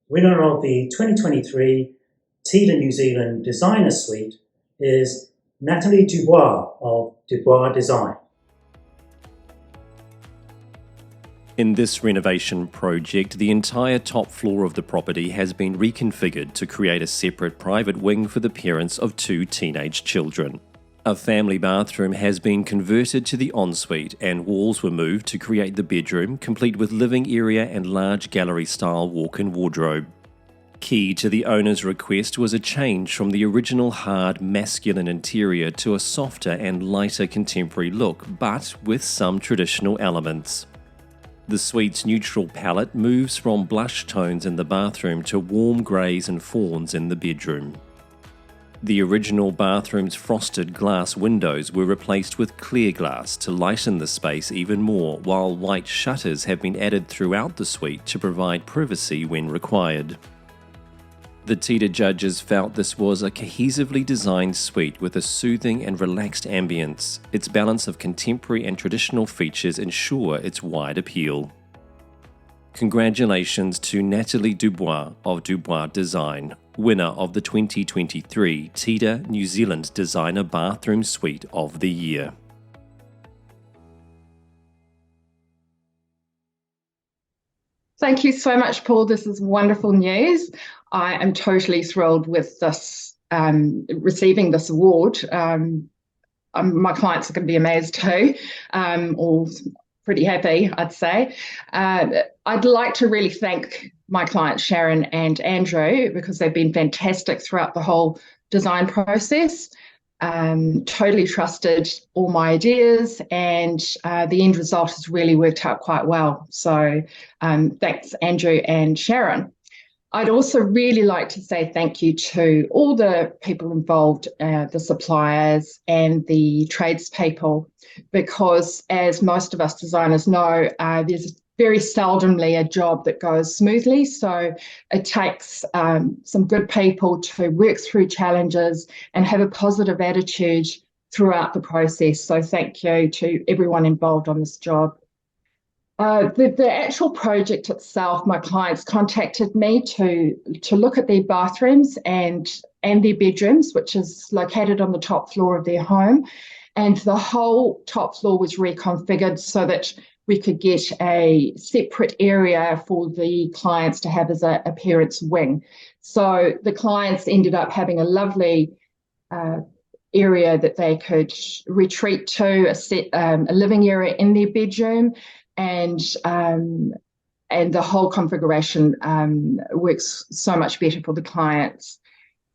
Winner of the 2023 TIDA New Zealand Designer Suite is Natalie Dubois of Bois Design. In this renovation project, the entire top floor of the property has been reconfigured to create a separate private wing for the parents of 2 teenage children. A family bathroom has been converted to the ensuite and walls were moved to create the bedroom, complete with living area and large gallery-style walk-in wardrobe. Key to the owner's request was a change from the original hard, masculine interior to a softer and lighter contemporary look, but with some traditional elements. The suite's neutral palette moves from blush tones in the bathroom to warm greys and fawns in the bedroom. The original bathroom's frosted glass windows were replaced with clear glass to lighten the space even more, while white shutters have been added throughout the suite to provide privacy when required. The TIDA judges felt this was a cohesively designed suite with a soothing and relaxed ambience. Its balance of contemporary and traditional features ensure its wide appeal. Congratulations to Natalie Dubois of Bois Design, winner of the 2023 TIDA New Zealand Designer Bathroom Suite of the Year. Thank you so much, Paul. This is wonderful news. I am totally thrilled with this, receiving this award. My clients are going to be amazed too, or pretty happy, I'd say. I'd like to really thank my clients, Sharon and Andrew, because they've been fantastic throughout the whole design process. Totally trusted all my ideas, and the end result has really worked out quite well. So thanks, Andrew and Sharon. I'd also really like to say thank you to all the people involved, the suppliers and the tradespeople, because as most of us designers know, there's very seldomly a job that goes smoothly. So it takes some good people to work through challenges and have a positive attitude throughout the process. So thank you to everyone involved on this job. The actual project itself, my clients contacted me to look at their bathrooms and their bedrooms, which is located on the top floor of their home. And the whole top floor was reconfigured so that we could get a separate area for the clients to have as a parent's wing. So the clients ended up having a lovely area that they could retreat to, a living area in their bedroom, and the whole configuration works so much better for the clients.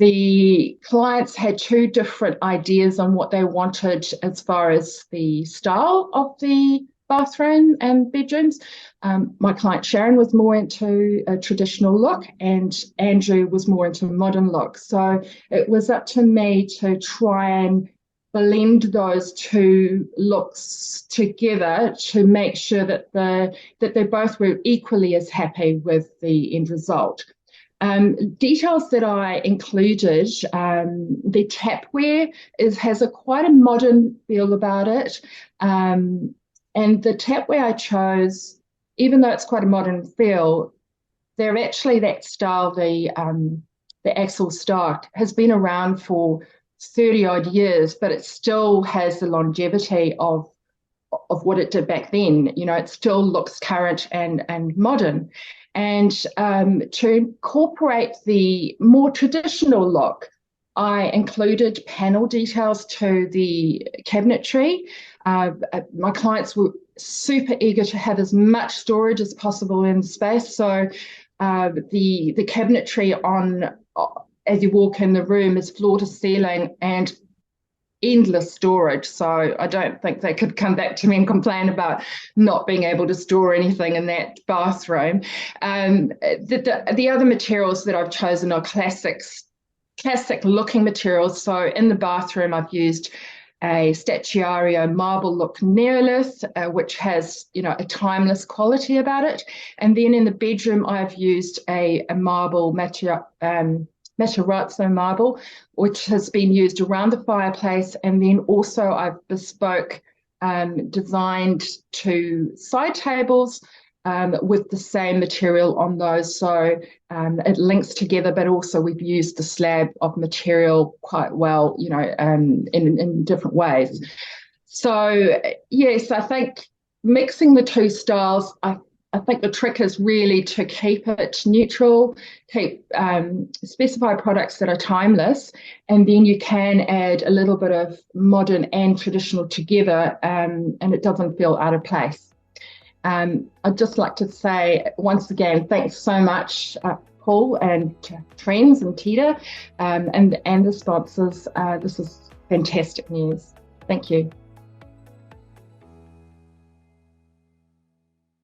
The clients had 2 different ideas on what they wanted as far as the style of the bathroom and bedrooms. My client Sharon was more into a traditional look and Andrew was more into a modern look. So it was up to me to try and blend those 2 looks together to make sure that they both were equally as happy with the end result. Details that I included, the tapware has quite a modern feel about it, and the tapware I chose, even though it's quite a modern feel, they're actually that style, the Axel Stark, has been around for 30 odd years, but it still has the longevity of what it did back then. You know, it still looks current and modern. And to incorporate the more traditional look, I included panel details to the cabinetry. My clients were super eager to have as much storage as possible in space. So the cabinetry on as you walk in the room is floor to ceiling and endless storage. So I don't think they could come back to me and complain about not being able to store anything in that bathroom. The other materials that I've chosen are classic looking materials. So in the bathroom, I've used a statuario marble look neolith, which has, you know, a timeless quality about it. And then in the bedroom, I've used a marble Matarazzo marble, which has been used around the fireplace. And then also I've bespoke designed 2 side tables with the same material on those. So it links together, but also we've used the slab of material quite well, in different ways. So yes, I think mixing the two styles, I think the trick is really to keep it neutral, specify products that are timeless, and then you can add a little bit of modern and traditional together, and it doesn't feel out of place. I'd just like to say once again, thanks so much, Paul and Trends and TIDA, and the sponsors. This is fantastic news. Thank you.